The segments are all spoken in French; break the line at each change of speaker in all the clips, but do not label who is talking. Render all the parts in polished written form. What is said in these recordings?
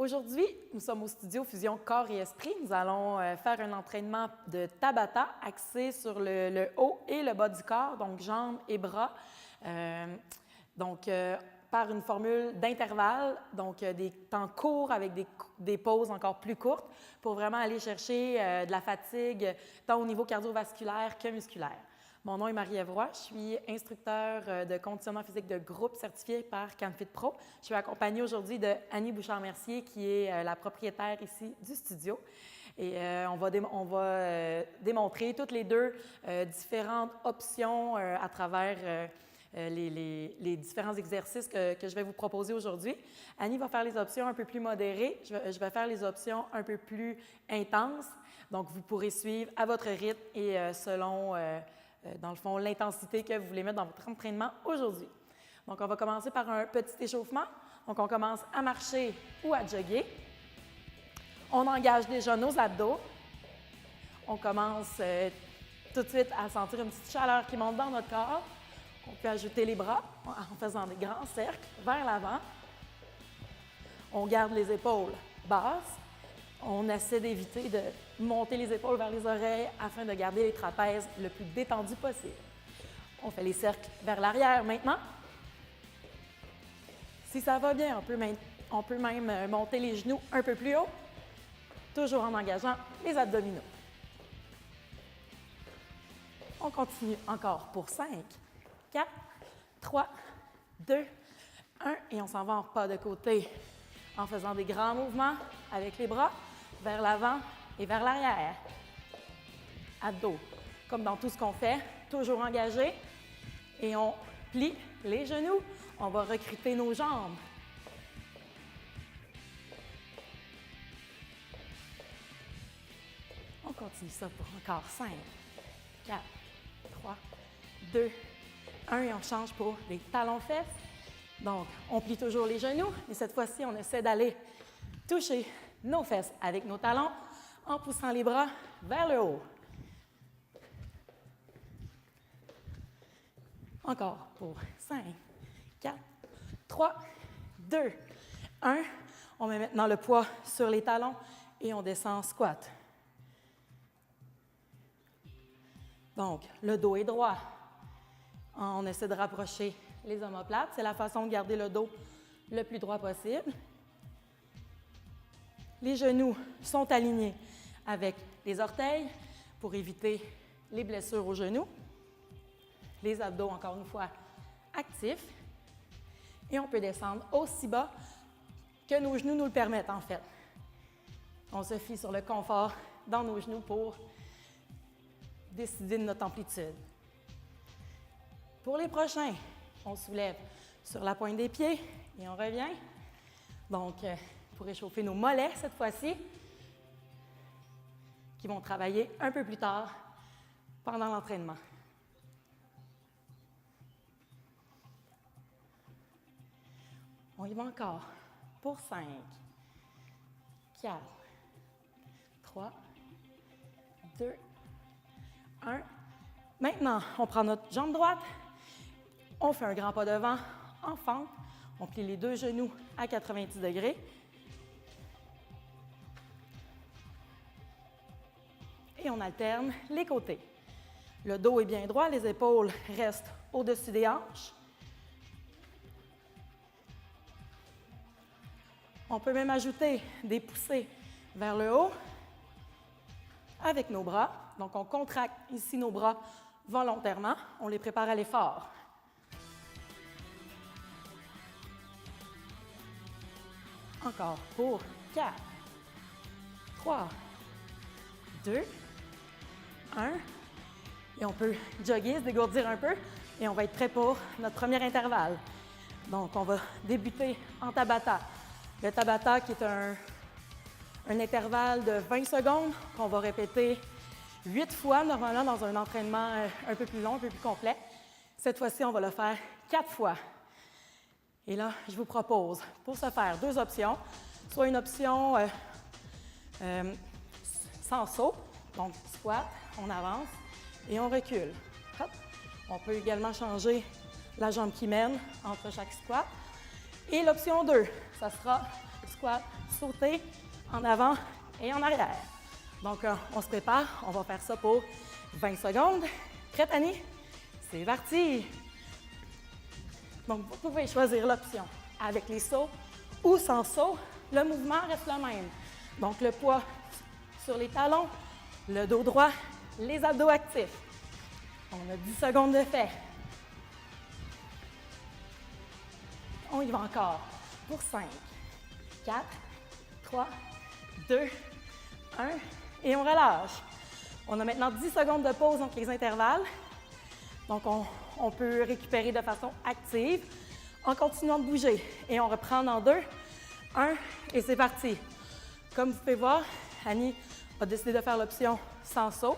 Aujourd'hui, nous sommes au studio Fusion Corps et Esprit. Nous allons faire un entraînement de Tabata axé sur le haut et le bas du corps, donc jambes et bras. Par une formule d'intervalle, donc des temps courts avec des pauses encore plus courtes pour vraiment aller chercher de la fatigue tant au niveau cardiovasculaire que musculaire. Mon nom est Marie-Ève Roy, je suis instructeur de conditionnement physique de groupe certifié par CanFit Pro. Je suis accompagnée aujourd'hui de Annie Bouchard-Mercier, qui est la propriétaire ici du studio. Et on va démontrer toutes les deux différentes options à travers les différents exercices que je vais vous proposer aujourd'hui. Annie va faire les options un peu plus modérées. Je vais faire les options un peu plus intenses. Donc, vous pourrez suivre à votre rythme et selon dans le fond, l'intensité que vous voulez mettre dans votre entraînement aujourd'hui. Donc, on va commencer par un petit échauffement. Donc, on commence à marcher ou à jogger. On engage déjà nos abdos. On commence tout de suite à sentir une petite chaleur qui monte dans notre corps. On peut ajouter les bras en faisant des grands cercles vers l'avant. On garde les épaules basses. On essaie d'éviter de monter les épaules vers les oreilles afin de garder les trapèzes le plus détendus possible. On fait les cercles vers l'arrière maintenant. Si ça va bien, on peut même monter les genoux un peu plus haut, toujours en engageant les abdominaux. On continue encore pour 5, 4, 3, 2, 1 et on s'en va en pas de côté en faisant des grands mouvements avec les bras vers l'avant et vers l'arrière. Abdos, comme dans tout ce qu'on fait, toujours engagé. Et on plie les genoux. On va recruter nos jambes. On continue ça pour encore 5, 4, 3, 2, 1 et on change pour les talons-fesses. Donc, on plie toujours les genoux, mais cette fois-ci, on essaie d'aller toucher nos fesses avec nos talons en poussant les bras vers le haut. Encore pour 5, 4, 3, 2, 1. On met maintenant le poids sur les talons et on descend en squat. Donc, le dos est droit. On essaie de rapprocher les omoplates. C'est la façon de garder le dos le plus droit possible. Les genoux sont alignés avec les orteils pour éviter les blessures aux genoux. Les abdos, encore une fois, actifs. Et on peut descendre aussi bas que nos genoux nous le permettent, en fait. On se fie sur le confort dans nos genoux pour décider de notre amplitude. Pour les prochains, on soulève sur la pointe des pieds et on revient. Donc, pour réchauffer nos mollets cette fois-ci, qui vont travailler un peu plus tard pendant l'entraînement. On y va encore pour 5, 4, 3, 2, 1. Maintenant, on prend notre jambe droite, on fait un grand pas devant en fente, on plie les deux genoux à 90 degrés. Et on alterne les côtés. Le dos est bien droit, les épaules restent au-dessus des hanches. On peut même ajouter des poussées vers le haut avec nos bras. Donc, on contracte ici nos bras volontairement. On les prépare à l'effort. Encore pour 4, 3, 2, 1. Et on peut jogger, se dégourdir un peu. Et on va être prêt pour notre premier intervalle. Donc, on va débuter en Tabata. Le Tabata qui est un intervalle de 20 secondes qu'on va répéter 8 fois, normalement dans un entraînement un peu plus long, un peu plus complet. Cette fois-ci, on va le faire 4 fois. Et là, je vous propose, pour ce faire, deux options. Soit une option sans saut, donc squat, on avance et on recule. Hop. On peut également changer la jambe qui mène entre chaque squat. Et l'option 2, ça sera squat, sauter en avant et en arrière. Donc, on se prépare. On va faire ça pour 20 secondes. Prête, Annie? C'est parti! Donc, vous pouvez choisir l'option avec les sauts ou sans saut. Le mouvement reste le même. Donc, le poids sur les talons, le dos droit, les abdos actifs. On a 10 secondes de fait. On y va encore pour 5, 4, 3, 2, 1 et on relâche. On a maintenant 10 secondes de pause entre les intervalles. Donc, on peut récupérer de façon active en continuant de bouger. Et on reprend dans 2, 1 et c'est parti. Comme vous pouvez voir, Annie a décidé de faire l'option sans saut.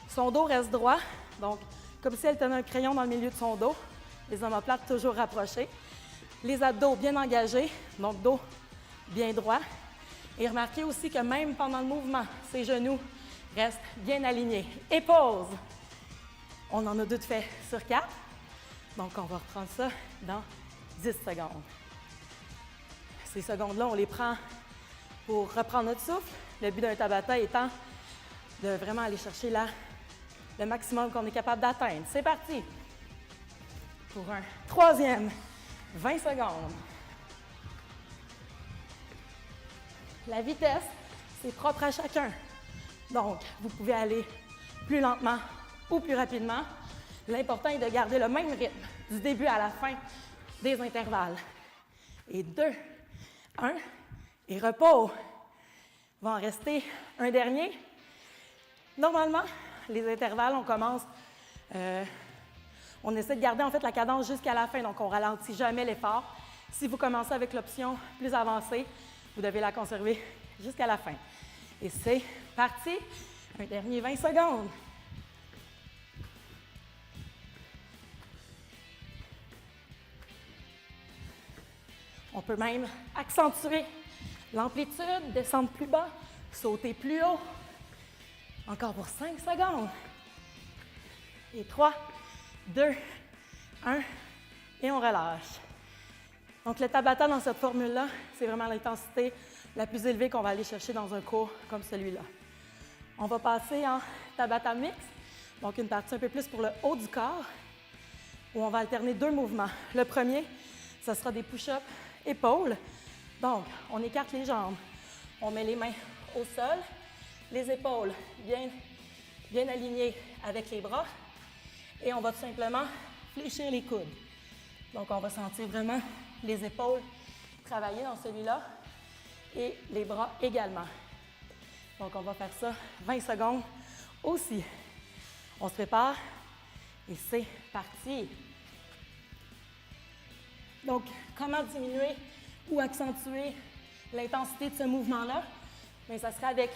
Son dos reste droit, donc comme si elle tenait un crayon dans le milieu de son dos. Les omoplates toujours rapprochés. Les abdos bien engagés, donc dos bien droit. Et remarquez aussi que même pendant le mouvement, ses genoux restent bien alignés. Et pause. On en a 2 de fait sur 4. Donc, on va reprendre ça dans 10 secondes. Ces secondes-là, on les prend pour reprendre notre souffle. Le but d'un Tabata étant de vraiment aller chercher le maximum qu'on est capable d'atteindre. C'est parti! Pour un troisième, 20 secondes. La vitesse, c'est propre à chacun. Donc, vous pouvez aller plus lentement ou plus rapidement. L'important est de garder le même rythme du début à la fin des intervalles. Et 2, 1, et repos. Il va en rester un dernier. Normalement, les intervalles, on commence, on essaie de garder en fait la cadence jusqu'à la fin, donc on ne ralentit jamais l'effort. Si vous commencez avec l'option plus avancée, vous devez la conserver jusqu'à la fin. Et c'est parti. Un dernier 20 secondes. On peut même accentuer l'amplitude, descendre plus bas, sauter plus haut. Encore pour 5 secondes. Et 3, 2, 1, et on relâche. Donc, le Tabata dans cette formule-là, c'est vraiment l'intensité la plus élevée qu'on va aller chercher dans un cours comme celui-là. On va passer en Tabata mix, donc une partie un peu plus pour le haut du corps, où on va alterner 2 mouvements. Le premier, ce sera des push-ups épaules. Donc, on écarte les jambes, on met les mains au sol, les épaules bien alignées avec les bras, et on va tout simplement fléchir les coudes. Donc, on va sentir vraiment les épaules travailler dans celui-là et les bras également. Donc, on va faire ça 20 secondes aussi. On se prépare et c'est parti. Donc, comment diminuer ou accentuer l'intensité de ce mouvement-là? Bien, ça sera avec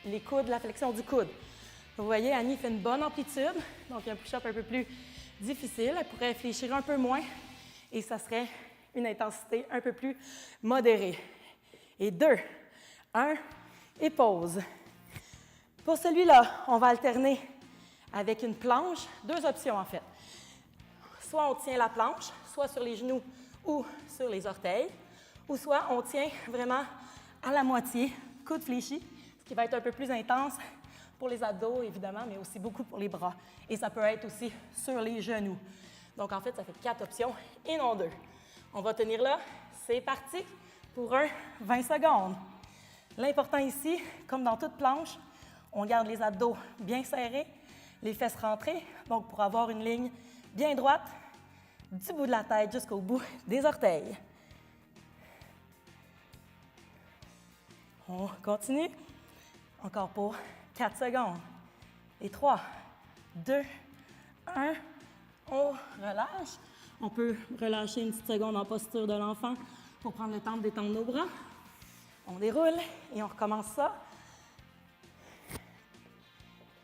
les coudes, la flexion du coude. Vous voyez, Annie fait une bonne amplitude, donc un push-up un peu plus difficile. Elle pourrait fléchir un peu moins et ça serait une intensité un peu plus modérée. Et 2, 1, et pause. Pour celui-là, on va alterner avec une planche, 2 options en fait. Soit on tient la planche, soit sur les genoux ou sur les orteils, ou soit on tient vraiment à la moitié, coude fléchi, ce qui va être un peu plus intense pour les abdos, évidemment, mais aussi beaucoup pour les bras. Et ça peut être aussi sur les genoux. Donc, en fait, ça fait 4 options et non 2. On va tenir là. C'est parti pour un 20 secondes. L'important ici, comme dans toute planche, on garde les abdos bien serrés, les fesses rentrées, donc pour avoir une ligne bien droite du bout de la tête jusqu'au bout des orteils. On continue. Encore pour 4 secondes. Et 3, 2, 1. On relâche. On peut relâcher une petite seconde en posture de l'enfant pour prendre le temps de détendre nos bras. On déroule et on recommence ça.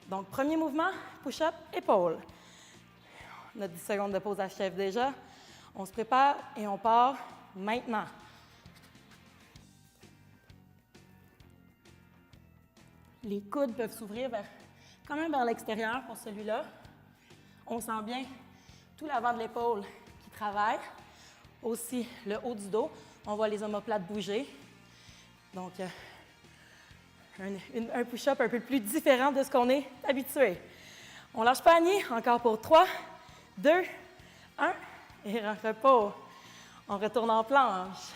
Donc, premier mouvement, push-up, épaule. On a 10 secondes de pause à chef déjà. On se prépare et on part maintenant. Les coudes peuvent s'ouvrir quand même vers l'extérieur pour celui-là. On sent bien tout l'avant de l'épaule qui travaille. Aussi le haut du dos. On voit les omoplates bouger. Donc, un push-up un peu plus différent de ce qu'on est habitué. On lâche pas la nuit, encore pour 3, 2, 1, et repos. On retourne en planche.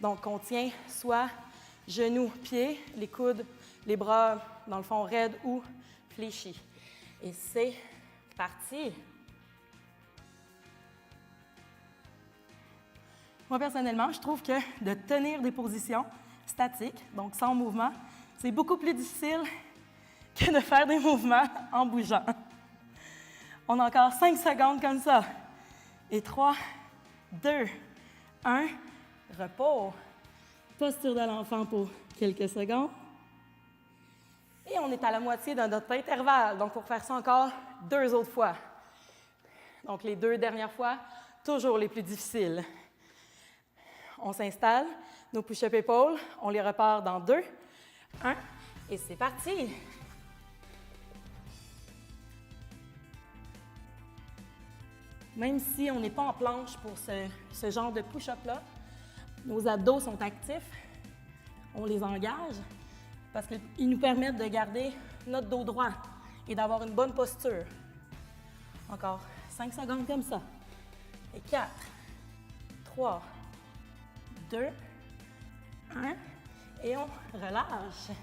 Donc, on tient soit genoux, pieds, les coudes, les bras, dans le fond, raides ou fléchis. Et c'est parti. Moi, personnellement, je trouve que de tenir des positions statiques, donc sans mouvement, c'est beaucoup plus difficile que de faire des mouvements en bougeant. On a encore 5 secondes comme ça. Et 3, 2, 1, repos. Posture de l'enfant pour quelques secondes. Et on est à la moitié de notre intervalle. Donc, pour faire ça encore 2 autres fois. Donc, les 2 dernières fois, toujours les plus difficiles. On s'installe, nos push-up épaules, on les repart dans 2, 1, et c'est parti! Même si on n'est pas en planche pour ce genre de push-up-là, nos abdos sont actifs, on les engage parce qu'ils nous permettent de garder notre dos droit et d'avoir une bonne posture. Encore 5 secondes comme ça. Et 4, 3, 2, 1, et on relâche.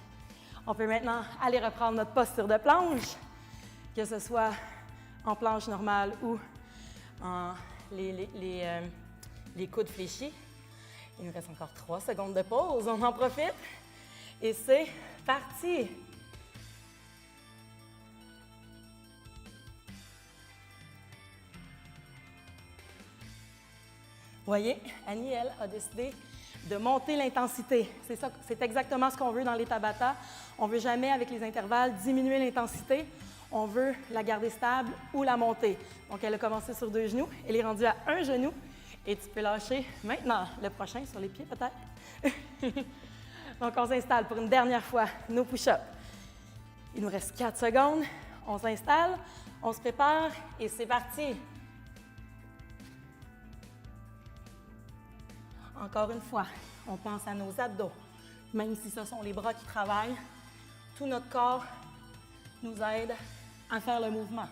On peut maintenant aller reprendre notre posture de planche, que ce soit en planche normale ou en les coudes fléchis. Il nous reste encore 3 secondes de pause, on en profite. Et c'est parti! Vous voyez, Annie, elle, a décidé de monter l'intensité. C'est exactement ce qu'on veut dans les Tabata. On ne veut jamais, avec les intervalles, diminuer l'intensité. On veut la garder stable ou la monter. Donc, elle a commencé sur 2 genoux. Elle est rendue à 1 genou. Et tu peux lâcher maintenant le prochain sur les pieds, peut-être. Donc, on s'installe pour une dernière fois nos push-ups. Il nous reste 4 secondes. On s'installe, on se prépare et c'est parti. Encore une fois, on pense à nos abdos. Même si ce sont les bras qui travaillent, tout notre corps nous aide à faire le mouvement.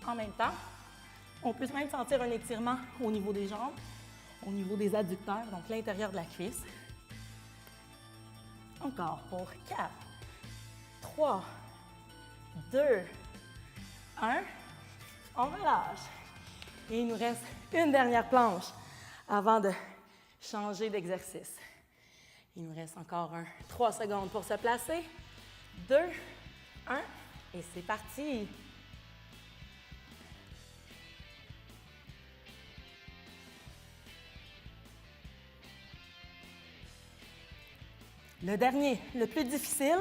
En même temps, on peut même sentir un étirement au niveau des jambes, au niveau des adducteurs, donc l'intérieur de la cuisse. Encore pour 4, 3, 2, 1. On relâche. Et il nous reste une dernière planche avant de changer d'exercice. Il nous reste encore 3 secondes pour se placer. 2, 1, et c'est parti! Le dernier, le plus difficile,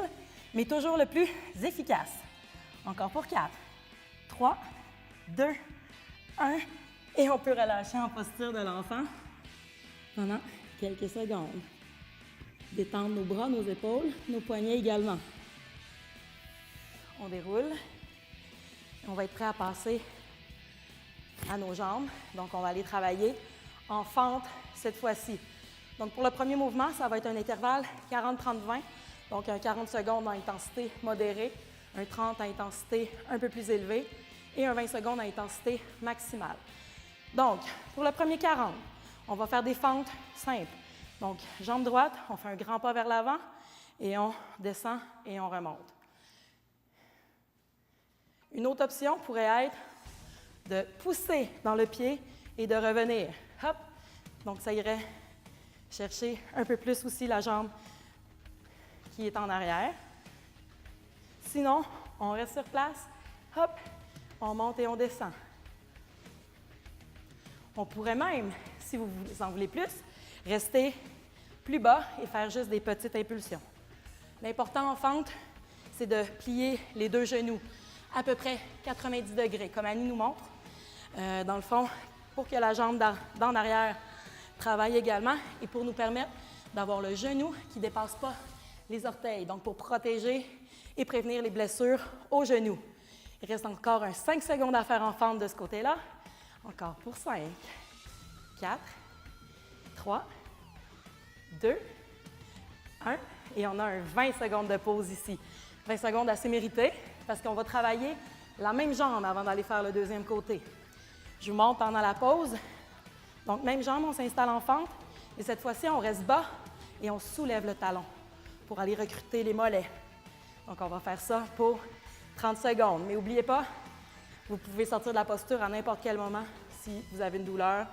mais toujours le plus efficace. Encore pour 4, 3, 2, 1, et on peut relâcher en posture de l'enfant pendant quelques secondes. Détendre nos bras, nos épaules, nos poignets également. On déroule. On va être prêt à passer à nos jambes. Donc, on va aller travailler en fente cette fois-ci. Donc, pour le premier mouvement, ça va être un intervalle 40-30-20. Donc, un 40 secondes à intensité modérée, un 30 à intensité un peu plus élevée et un 20 secondes à intensité maximale. Donc, pour le premier 40, on va faire des fentes simples. Donc, jambe droite, on fait un grand pas vers l'avant et on descend et on remonte. Une autre option pourrait être de pousser dans le pied et de revenir. Hop! Donc, ça irait chercher un peu plus aussi la jambe qui est en arrière. Sinon, on reste sur place. Hop! On monte et on descend. On pourrait même, si vous en voulez plus, rester plus bas et faire juste des petites impulsions. L'important en fente, c'est de plier les 2 genoux à peu près 90 degrés, comme Annie nous montre. Dans le fond, pour que la jambe d'en arrière travaille également et pour nous permettre d'avoir le genou qui ne dépasse pas les orteils. Donc, pour protéger et prévenir les blessures au genou. Il reste encore 5 secondes à faire en fente de ce côté-là. Encore pour 5, 4, 3, 2, 1. Et on a un 20 secondes de pause ici. 20 secondes assez méritées parce qu'on va travailler la même jambe avant d'aller faire le deuxième côté. Je vous montre pendant la pause. Donc, même jambe, on s'installe en fente. Et cette fois-ci, on reste bas et on soulève le talon pour aller recruter les mollets. Donc, on va faire ça pour 30 secondes. Mais n'oubliez pas, vous pouvez sortir de la posture à n'importe quel moment si vous avez une douleur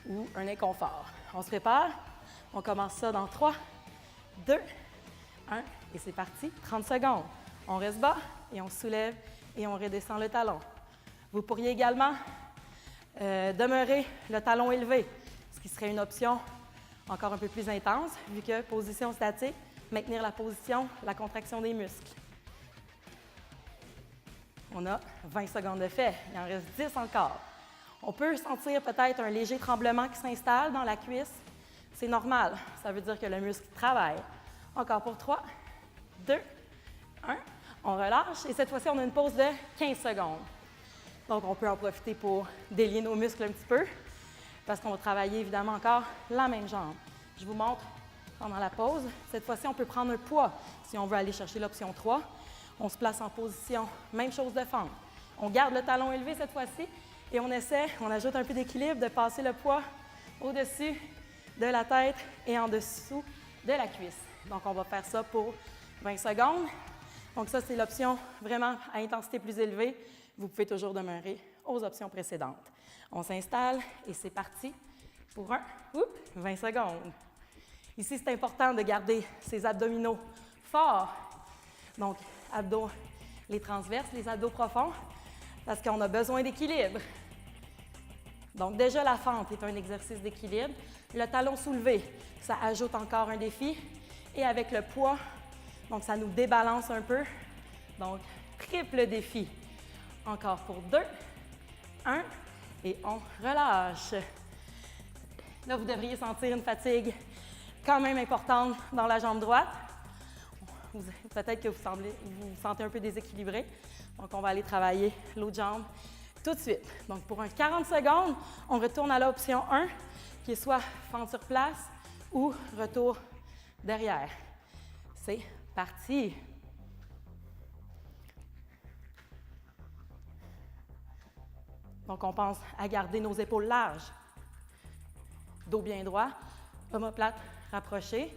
ou un inconfort. On se prépare. On commence ça dans 3, 2, 1. Et c'est parti. 30 secondes. On reste bas et on soulève et on redescend le talon. Vous pourriez également demeurer le talon élevé, ce qui serait une option encore un peu plus intense, vu que position statique, maintenir la position, la contraction des muscles. On a 20 secondes de fait. Il en reste 10 encore. On peut sentir peut-être un léger tremblement qui s'installe dans la cuisse. C'est normal. Ça veut dire que le muscle travaille. Encore pour 3, 2, 1. On relâche. Et cette fois-ci, on a une pause de 15 secondes. Donc, on peut en profiter pour délier nos muscles un petit peu parce qu'on va travailler évidemment encore la même jambe. Je vous montre pendant la pause. Cette fois-ci, on peut prendre un poids si on veut aller chercher l'option 3. On se place en position, même chose de fente. On garde le talon élevé cette fois-ci et on essaie, on ajoute un peu d'équilibre, de passer le poids au-dessus de la tête et en dessous de la cuisse. Donc, on va faire ça pour 20 secondes. Donc, ça, c'est l'option vraiment à intensité plus élevée. Vous pouvez toujours demeurer aux options précédentes. On s'installe et c'est parti pour 20 secondes. Ici, c'est important de garder ses abdominaux forts. Donc, abdos, les transverses, les abdos profonds, parce qu'on a besoin d'équilibre. Donc, déjà, la fente est un exercice d'équilibre. Le talon soulevé, ça ajoute encore un défi. Et avec le poids, donc ça nous débalance un peu. Donc, triple défi. Encore pour 2, 1, et on relâche. Là, vous devriez sentir une fatigue quand même importante dans la jambe droite. Peut-être que vous sentez un peu déséquilibré. Donc, on va aller travailler l'autre jambe tout de suite. Donc, pour un 40 secondes, on retourne à l'option 1, qui est soit fente sur place ou retour derrière. C'est parti! Donc, on pense à garder nos épaules larges, dos bien droit, omoplate rapprochée,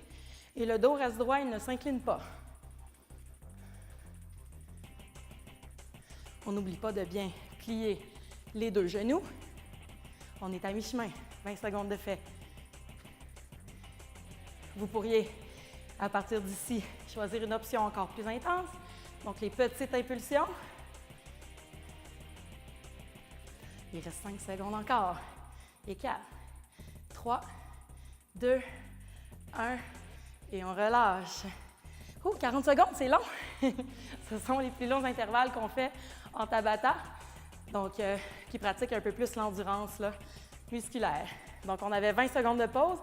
et le dos reste droit, il ne s'incline pas. On n'oublie pas de bien plier les deux genoux. On est à mi-chemin, 20 secondes de fait. Vous pourriez, à partir d'ici, choisir une option encore plus intense. Donc, les petites impulsions. Il reste 5 secondes encore. Et 4, 3, 2, 1. Et on relâche. 40 secondes, c'est long. Ce sont les plus longs intervalles qu'on fait en Tabata. Donc, qui pratiquent un peu plus l'endurance là, musculaire. Donc, on avait 20 secondes de pause.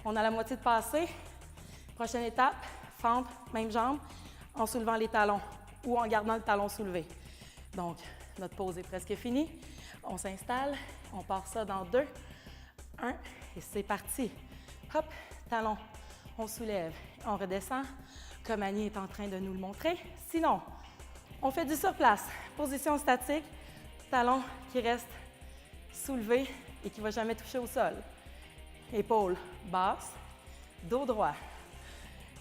On a la moitié de passé. Prochaine étape, fente, même jambe, en soulevant les talons ou en gardant le talon soulevé. Donc, notre pause est presque finie. On s'installe, on part ça dans 2, 1, et c'est parti. Hop, talon, on soulève, on redescend, comme Annie est en train de nous le montrer. Sinon, on fait du surplace, position statique, talon qui reste soulevé et qui ne va jamais toucher au sol. Épaules basses, dos droit.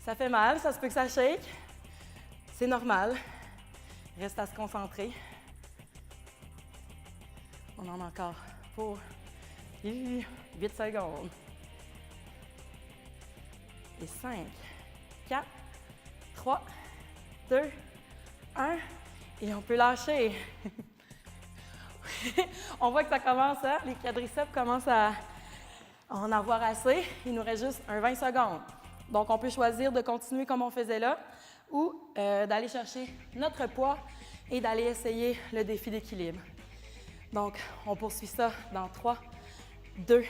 Ça fait mal, ça se peut que ça shake. C'est normal. Reste à se concentrer. On en a encore pour 8 secondes. Et 5, 4, 3, 2, 1. Et on peut lâcher. On voit que ça commence, hein? Les quadriceps commencent à en avoir assez. Il nous reste juste un 20 secondes. Donc, on peut choisir de continuer comme on faisait là ou d'aller chercher notre poids et d'aller essayer le défi d'équilibre. Donc, on poursuit ça dans 3, 2,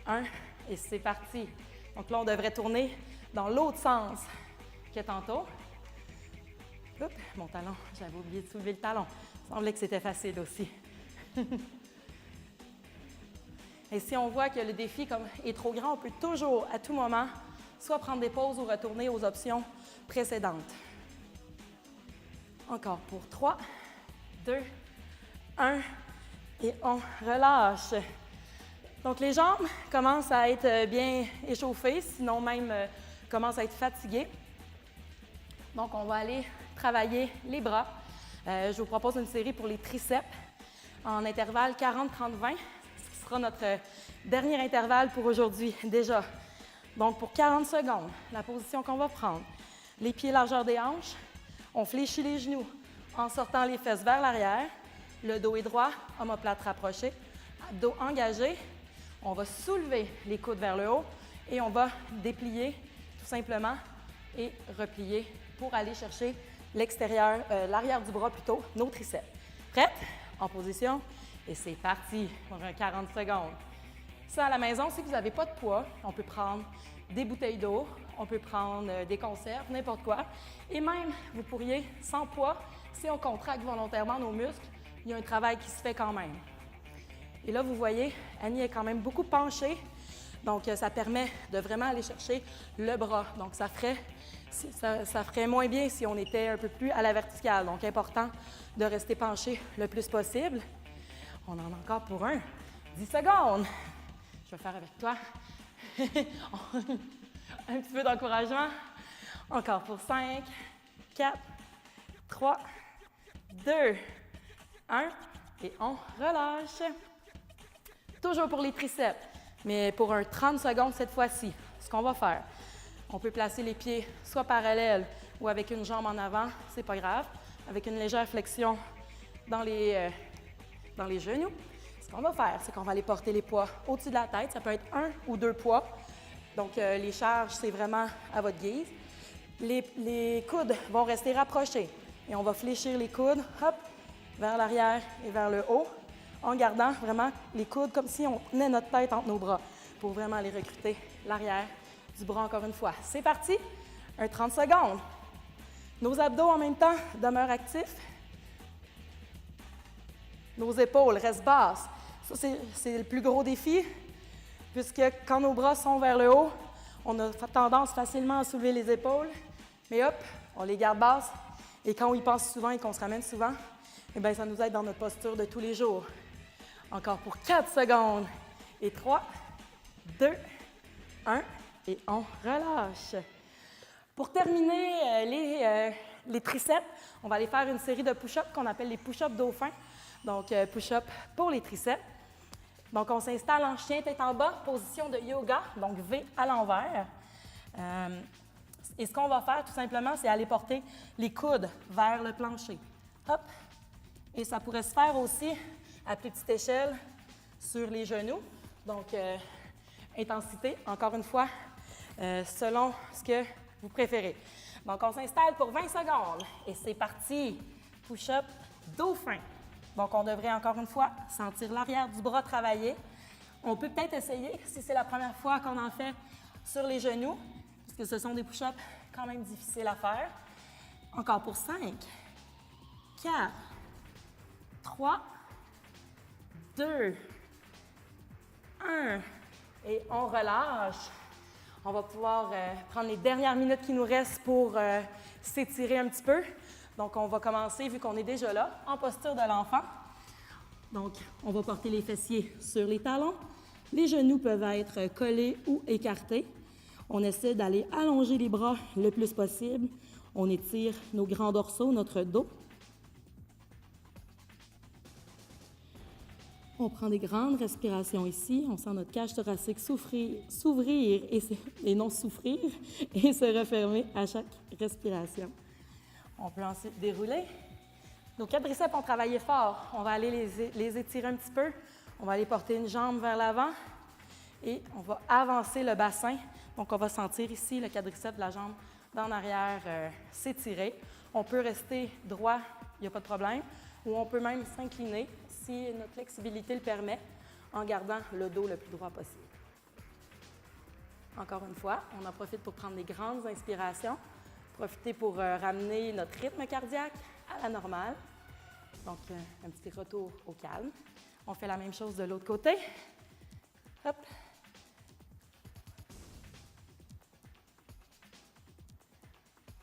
1 et c'est parti. Donc là, on devrait tourner dans l'autre sens que tantôt. Oups, mon talon, j'avais oublié de soulever le talon. Il semblait que c'était facile aussi. Et si on voit que le défi est trop grand, on peut toujours, à tout moment, soit prendre des pauses ou retourner aux options précédentes. Encore pour 3, 2, 1 et on relâche. Donc, les jambes commencent à être bien échauffées, sinon même commencent à être fatiguées. Donc, on va aller travailler les bras. Je vous propose une série pour les triceps en intervalle 40-30-20. Ce sera notre dernier intervalle pour aujourd'hui déjà. Donc, pour 40 secondes, la position qu'on va prendre, les pieds largeur des hanches, on fléchit les genoux en sortant les fesses vers l'arrière, le dos est droit, omoplate rapprochée, abdos engagés. On va soulever les coudes vers le haut et on va déplier tout simplement et replier pour aller chercher l'extérieur, l'arrière du bras plutôt, nos triceps. Prête? En position et c'est parti pour un 40 secondes. Ça, à la maison, si vous n'avez pas de poids, on peut prendre des bouteilles d'eau, on peut prendre des conserves, n'importe quoi. Et même, vous pourriez, sans poids, si on contracte volontairement nos muscles, il y a un travail qui se fait quand même. Et là, vous voyez, Annie est quand même beaucoup penchée, donc ça permet de vraiment aller chercher le bras. Donc, ça ferait moins bien si on était un peu plus à la verticale. Donc, important de rester penché le plus possible. On en a encore pour 10 secondes. Je vais faire avec toi. Un petit peu d'encouragement. Encore pour 5, 4, 3, 2, 1. Et on relâche. Toujours pour les triceps, mais pour un 30 secondes cette fois-ci. Ce qu'on va faire, on peut placer les pieds soit parallèles ou avec une jambe en avant, c'est pas grave, avec une légère flexion dans les genoux. Ce qu'on va faire, c'est qu'on va aller porter les poids au-dessus de la tête. Ça peut être 1 ou 2 poids. Donc, les charges, c'est vraiment à votre guise. Les coudes vont rester rapprochés et on va fléchir les coudes, hop, vers l'arrière et vers le haut, en gardant vraiment les coudes comme si on tenait notre tête entre nos bras pour vraiment aller recruter l'arrière du bras encore une fois. C'est parti, un 30 secondes. Nos abdos en même temps demeurent actifs. Nos épaules restent basses. Ça, c'est le plus gros défi, puisque quand nos bras sont vers le haut, on a tendance facilement à soulever les épaules, mais hop, on les garde basses. Et quand on y pense souvent et qu'on se ramène souvent, eh bien, ça nous aide dans notre posture de tous les jours. Encore pour 4 secondes. Et 3, 2, 1. Et on relâche. Pour terminer les triceps, on va aller faire une série de push-ups qu'on appelle les push-ups dauphins. Donc, push-up pour les triceps. Donc, on s'installe en chien tête en bas, position de yoga, donc V à l'envers. Et ce qu'on va faire, tout simplement, c'est aller porter les coudes vers le plancher. Hop! Et ça pourrait se faire aussi à plus petite échelle sur les genoux. Donc, intensité, encore une fois, selon ce que vous préférez. Donc, on s'installe pour 20 secondes. Et c'est parti! Push-up dauphin. Donc, on devrait encore une fois sentir l'arrière du bras travailler. On peut peut-être essayer, si c'est la première fois qu'on en fait, sur les genoux, puisque ce sont des push-ups quand même difficiles à faire. Encore pour 5, 4, 3, 2, 1. Et on relâche. On va pouvoir prendre les dernières minutes qui nous restent pour s'étirer un petit peu. Donc, on va commencer, vu qu'on est déjà là, en posture de l'enfant. Donc, on va porter les fessiers sur les talons. Les genoux peuvent être collés ou écartés. On essaie d'aller allonger les bras le plus possible. On étire nos grands dorsaux, notre dos. On prend des grandes respirations ici. On sent notre cage thoracique s'ouvrir et non souffrir et se refermer à chaque respiration. On peut ensuite dérouler. Nos quadriceps ont travaillé fort. On va aller les étirer un petit peu. On va aller porter une jambe vers l'avant et on va avancer le bassin. Donc, on va sentir ici le quadriceps de la jambe d'en arrière s'étirer. On peut rester droit, il n'y a pas de problème. Ou on peut même s'incliner si notre flexibilité le permet, en gardant le dos le plus droit possible. Encore une fois, on en profite pour prendre des grandes inspirations. Profiter pour ramener notre rythme cardiaque à la normale. Donc, un petit retour au calme. On fait la même chose de l'autre côté. Hop.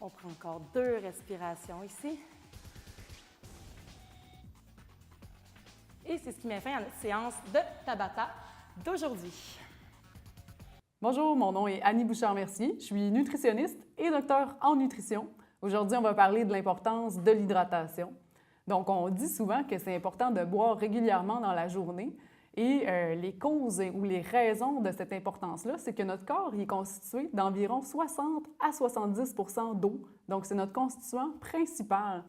On prend encore 2 respirations ici. Et c'est ce qui met fin à notre séance de Tabata d'aujourd'hui.
Bonjour, mon nom est Annie Bouchard-Mercier. Je suis nutritionniste et docteur en nutrition. Aujourd'hui, on va parler de l'importance de l'hydratation. Donc, on dit souvent que c'est important de boire régulièrement dans la journée. Et les causes ou les raisons de cette importance-là, c'est que notre corps il est constitué d'environ 60 à 70 d'eau. Donc, c'est notre constituant principal.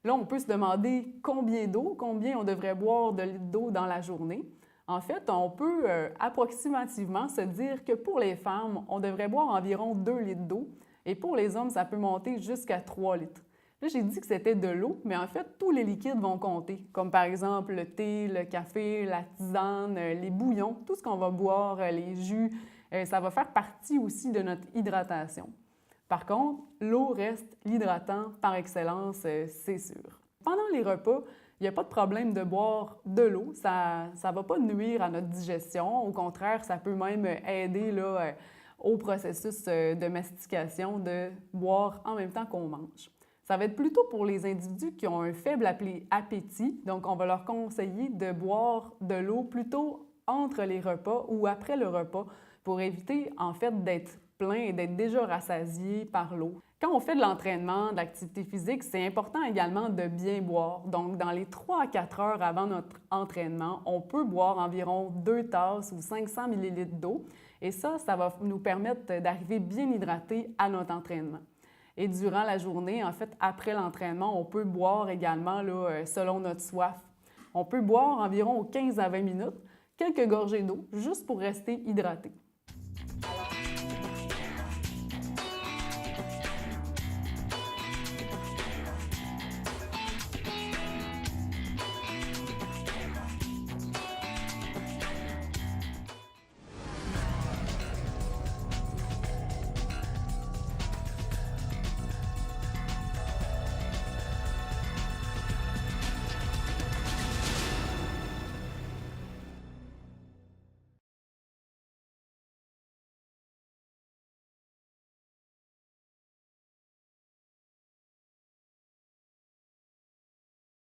Là, on peut se demander combien d'eau, combien on devrait boire de litres d'eau dans la journée. En fait, on peut approximativement se dire que pour les femmes, on devrait boire environ 2 litres d'eau et pour les hommes, ça peut monter jusqu'à 3 litres. Là, j'ai dit que c'était de l'eau, mais en fait, tous les liquides vont compter, comme par exemple le thé, le café, la tisane, les bouillons, tout ce qu'on va boire, les jus, ça va faire partie aussi de notre hydratation. Par contre, l'eau reste l'hydratant par excellence, c'est sûr. Pendant les repas, il n'y a pas de problème de boire de l'eau. Ça ne va pas nuire à notre digestion. Au contraire, ça peut même aider là, au processus de mastication de boire en même temps qu'on mange. Ça va être plutôt pour les individus qui ont un faible appétit. Donc, on va leur conseiller de boire de l'eau plutôt entre les repas ou après le repas pour éviter en fait d'être plein et d'être déjà rassasié par l'eau. Quand on fait de l'entraînement, de l'activité physique, c'est important également de bien boire. Donc, dans les 3 à 4 heures avant notre entraînement, on peut boire environ 2 tasses ou 500 ml d'eau. Et ça va nous permettre d'arriver bien hydraté à notre entraînement. Et durant la journée, en fait, après l'entraînement, on peut boire également là, selon notre soif. On peut boire environ 15 à 20 minutes, quelques gorgées d'eau, juste pour rester hydraté.